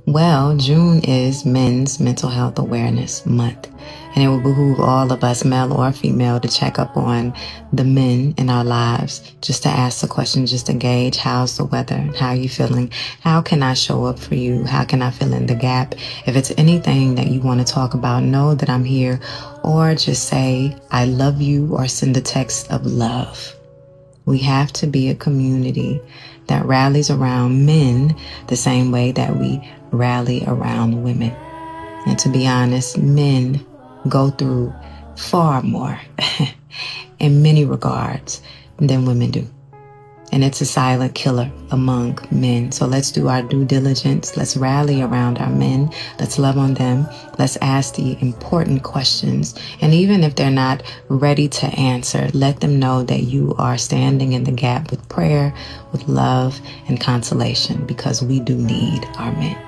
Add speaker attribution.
Speaker 1: Well, June is Men's Mental Health Awareness Month, and it will behoove all of us, male or female, to check up on the men in our lives, just to ask the question, just to gauge how's the weather, how are you feeling, how can I show up for you, how can I fill in the gap. If it's anything that you want to talk about, know that I'm here, or just say, I love you, or send a text of love. We have to be a community that rallies around men the same way that we rally around women. And to be honest, men go through far more in many regards than women do. And it's a silent killer among men. So let's do our due diligence. Let's rally around our men. Let's love on them. Let's ask the important questions. And even if they're not ready to answer, let them know that you are standing in the gap with prayer, with love, and consolation, because we do need our men.